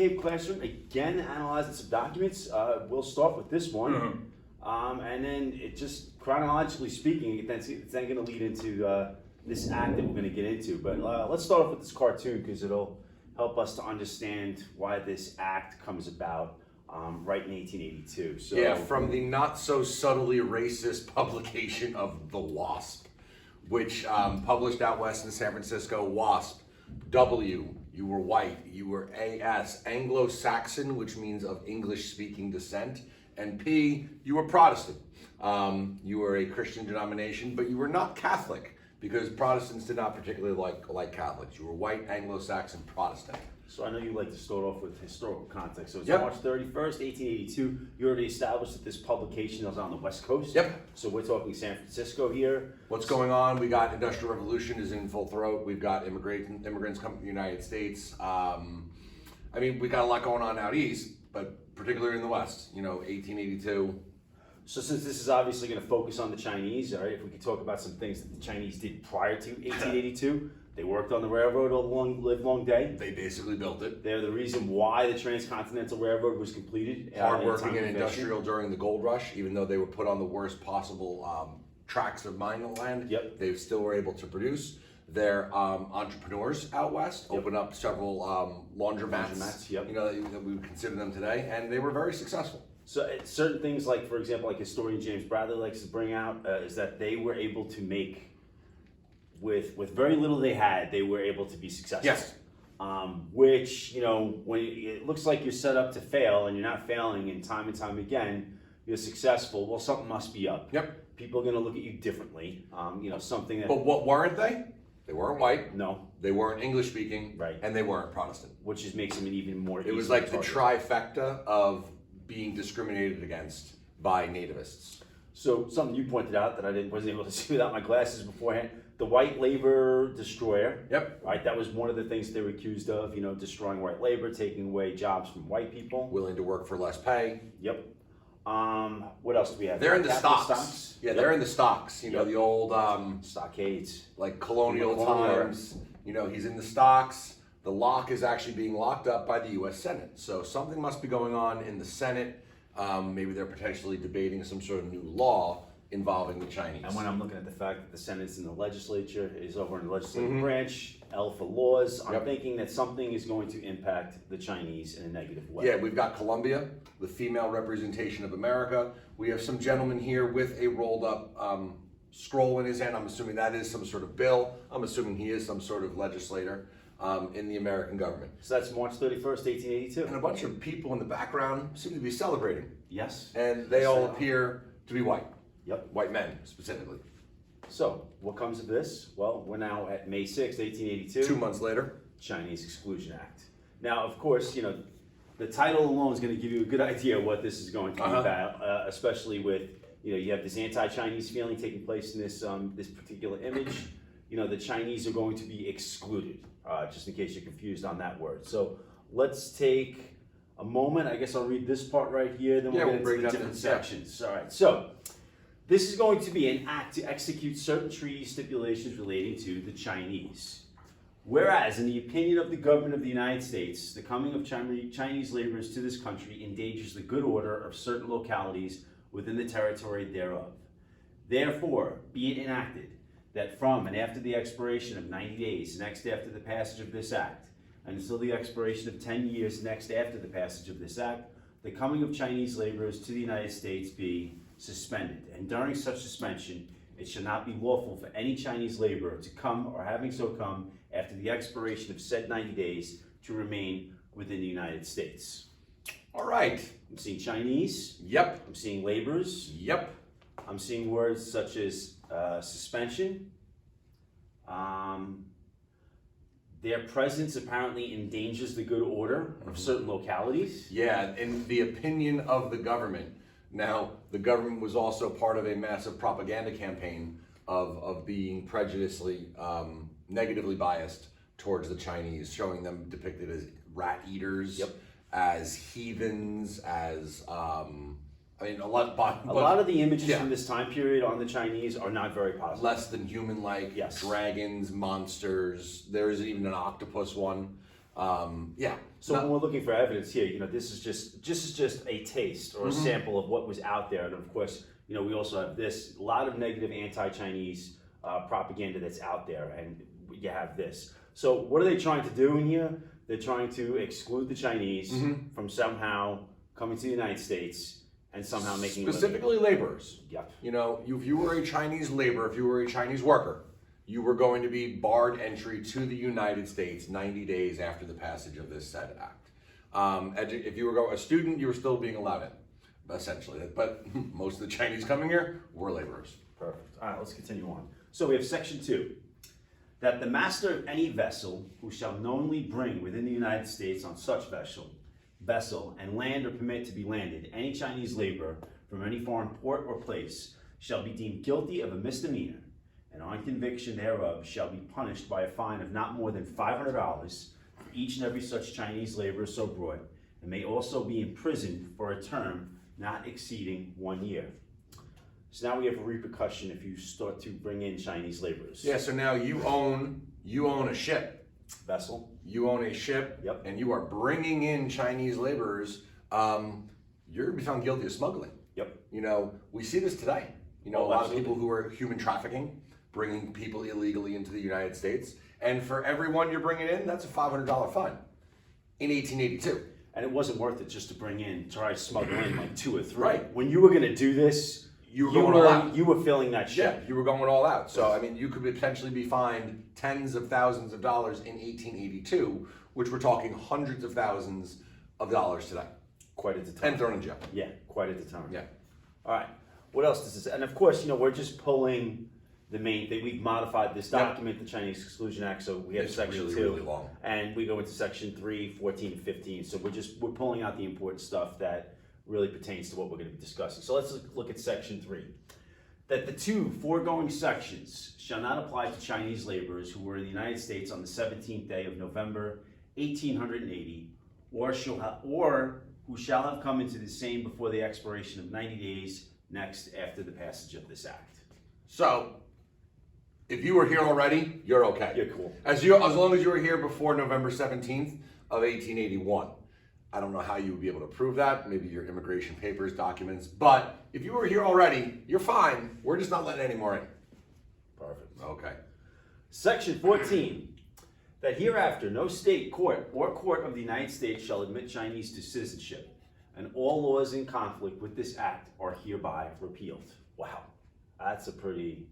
cave classroom, again, analyzing some documents. We'll start with this one. And then it just, chronologically speaking, it's then going to lead into this act that we're going to get into. But let's start off with this cartoon because it'll help us to understand why this act comes about right in 1882. So, yeah, from the not so subtly racist publication of The Wasp, which published out west in San Francisco. Wasp, W, you were white. You were AS, Anglo-Saxon, which means of English-speaking descent. And P, you were Protestant. You were a Christian denomination, but you were not Catholic because Protestants did not particularly like Catholics. You were white, Anglo-Saxon, Protestant. So I know you like to start off with historical context. So it's Yep. March 31st, 1882. You already established that this publication was on the West Coast. Yep. So we're talking San Francisco here. What's going on? We got Industrial Revolution is in full throat. We've got immigrants coming to the United States. I mean, we got a lot going on out east, but particularly in the West. 1882. So since this is obviously going to focus on the Chinese, all right, if we could talk about some things that the Chinese did prior to 1882. They worked on the railroad all the live long day. They basically built it. They're the reason why the Transcontinental Railroad was completed. Hardworking and industrial during the gold rush, even though they were put on the worst possible tracts of mining land. Yep. They still were able to produce. They're entrepreneurs out west, opened up several laundromats. Yep. That we would consider them today, and they were very successful. So certain things, like for example, like historian James Bradley likes to bring out, is that they were able to make, with very little they had, they were able to be successful. Yes. Which, when it looks like you're set up to fail and you're not failing, and time again, you're successful, well, something must be up. Yep. People are going to look at you differently. Something that. But what weren't they? They weren't white. No. They weren't English speaking. Right. And they weren't Protestant. Which just makes them an even more. It was like the trifecta of being discriminated against by nativists. So something you pointed out that I wasn't able to see without my glasses beforehand. The white labor destroyer. Yep. Right, that was one of the things they were accused of, destroying white labor, taking away jobs from white people. Willing to work for less pay. Yep. What else do we have? They're in the Capital stocks. Yeah, Yep. they're in the stocks. The old stockades. like colonial times. He's in the stocks. The lock is actually being locked up by the U.S. Senate. So something must be going on in the Senate. Maybe they're potentially debating some sort of new law involving the Chinese. And when I'm looking at the fact that the Senate's in the legislature, is over in the legislative branch, L for laws, I'm thinking that something is going to impact the Chinese in a negative way. Yeah, we've got Colombia, the female representation of America. We have some gentleman here with a rolled up scroll in his hand. I'm assuming that is some sort of bill. I'm assuming he is some sort of legislator in the American government. So that's March 31st, 1882. And a bunch of people in the background seem to be celebrating. Yes. And they all appear to be white. Yep. White men, specifically. So, what comes of this? Well, we're now at May 6th, 1882. 2 months later. Chinese Exclusion Act. Now, of course, the title alone is going to give you a good idea of what this is going to be about, especially with, you have this anti-Chinese feeling taking place in this this particular image. The Chinese are going to be excluded, just in case you're confused on that word. So, let's take a moment. I guess I'll read this part right here, then we'll get into the different sections. All right, so this is going to be an act to execute certain treaty stipulations relating to the Chinese. Whereas, in the opinion of the government of the United States, the coming of Chinese laborers to this country endangers the good order of certain localities within the territory thereof. Therefore, be it enacted that from and after the expiration of 90 days next after the passage of this act, and until the expiration of 10 years next after the passage of this act, the coming of Chinese laborers to the United States be suspended. And during such suspension, it shall not be lawful for any Chinese laborer to come or having so come after the expiration of said 90 days to remain within the United States. All right. I'm seeing Chinese. Yep. I'm seeing laborers. Yep. I'm seeing words such as suspension. Their presence apparently endangers the good order of certain localities. Yeah, in the opinion of the government. Now, the government was also part of a massive propaganda campaign of being prejudicially, negatively biased towards the Chinese, showing them depicted as rat eaters, as heathens, as a lot of the images from this time period on the Chinese are not very positive. Less than human-like, dragons, monsters. There is even an octopus one. Yeah. So when we're looking for evidence here, this is just a taste or a sample of what was out there. And of course, we also have a lot of negative anti-Chinese propaganda that's out there, and you have this. So what are they trying to do in here? They're trying to exclude the Chinese from somehow coming to the United States and somehow making specifically laborers. Yep. If you were a Chinese laborer, if you were a Chinese worker, you were going to be barred entry to the United States 90 days after the passage of this said act. If you were a student, you were still being allowed in, essentially. But most of the Chinese coming here were laborers. Perfect. All right, let's continue on. So we have section 2. That the master of any vessel who shall knowingly bring within the United States on such vessel and land or permit to be landed any Chinese laborer from any foreign port or place shall be deemed guilty of a misdemeanor, and on conviction thereof shall be punished by a fine of not more than $500 for each and every such Chinese laborer so brought, and may also be imprisoned for a term not exceeding 1 year. So now we have a repercussion if you start to bring in Chinese laborers. Yeah, so now you own a ship. Vessel. You own a ship, Yep. and you are bringing in Chinese laborers. You're going to be found guilty of smuggling. Yep. We see this today. A lot absolutely. of people who are human trafficking, bringing people illegally into the United States, and for everyone you're bringing in, that's a $500 fine in 1882. And it wasn't worth it just to try to smuggle in like 2 or 3. Right. When you were going to do this, You were going all out. You were filling that ship. Yeah, you were going all out. So, you could potentially be fined tens of thousands of dollars in 1882, which we're talking hundreds of thousands of dollars today. Quite at the time. And thrown in jail. Yeah, quite at the time. Yeah. All right. What else does this? And of course, we're just pulling the main thing. We've modified this document, the Chinese Exclusion Act, so we have It's section really, 2. really long. And we go into section 3, 14, and 15. So we're pulling out the important stuff that really pertains to what we're going to be discussing. So let's look at section 3. That the 2 foregoing sections shall not apply to Chinese laborers who were in the United States on the 17th day of November 1880, or who shall have come into the same before the expiration of 90 days next after the passage of this act. So, if you were here already, you're okay. You're cool. As long as you were here before November 17th of 1881. I don't know how you would be able to prove that, maybe your immigration papers, documents, but if you were here already, you're fine. We're just not letting any more in. Perfect. Okay. Section 14, that hereafter no state court or court of the United States shall admit Chinese to citizenship, and all laws in conflict with this act are hereby repealed. Wow, that's a pretty...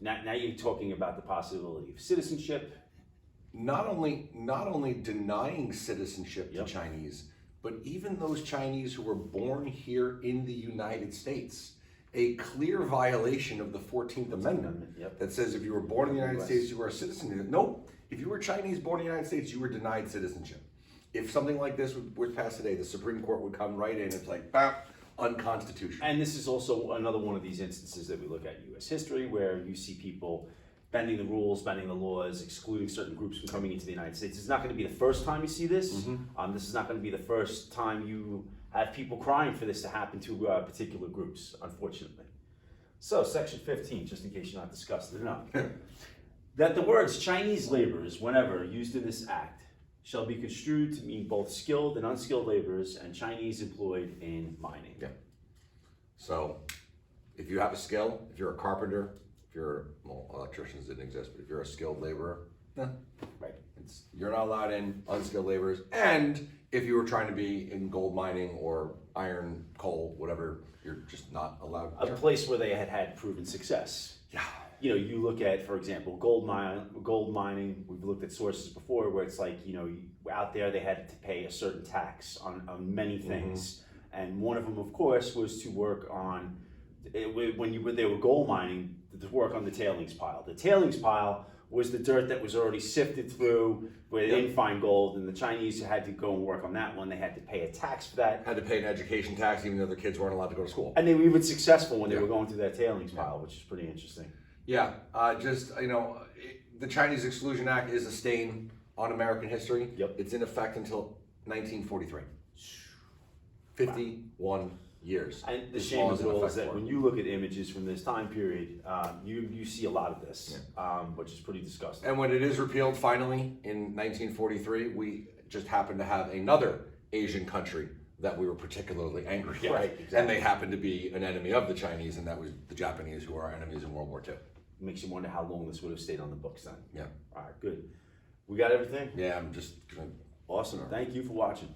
Now you're talking about the possibility of citizenship. Not only denying citizenship to Chinese, but even those Chinese who were born here in the United States. A clear violation of the 14th Amendment that says if you were born in the United States, you were a citizen. Nope. If you were Chinese born in the United States, you were denied citizenship. If something like this was passed today, the Supreme Court would come right in. It's like, bam, unconstitutional. And this is also another one of these instances that we look at in U.S. history where you see people bending the rules, bending the laws, excluding certain groups from coming into the United States. It's not going to be the first time you see this. This is not going to be the first time you have people crying for this to happen to particular groups, unfortunately. So, section 15, just in case you're not discussed it enough. That the words Chinese laborers, whenever used in this act, shall be construed to mean both skilled and unskilled laborers and Chinese employed in mining. Yeah. So, if you have a skill, if you're a carpenter, electricians didn't exist, but if you're a skilled laborer, Right. You're not allowed in unskilled laborers. And if you were trying to be in gold mining or iron, coal, whatever, you're just not allowed. A place where they had proven success. Yeah. You look at, for example, gold mining. We've looked at sources before where it's like, out there they had to pay a certain tax on many things. And one of them, of course, was to work on, they were gold mining, to work on the tailings pile. The tailings pile was the dirt that was already sifted through where they didn't find gold, and the Chinese had to go and work on that one. They had to pay a tax for that. Had to pay an education tax even though their kids weren't allowed to go to school. And they were even successful when they were going through that tailings pile, which is pretty interesting. Yeah, the Chinese Exclusion Act is a stain on American history. Yep. It's in effect until 1943. 51 years. And the This shame law of is it in all is effect that for. when you look at images from this time period, you see a lot of this, which is pretty disgusting. And when it is repealed finally in 1943, we just happened to have another Asian country that we were particularly angry at. Right, exactly. And they happened to be an enemy of the Chinese, and that was the Japanese, who were our enemies in World War II. Makes you wonder how long this would have stayed on the books then. Yeah. All right, good. We got everything? Yeah, I'm just gonna Awesome. Thank you for watching.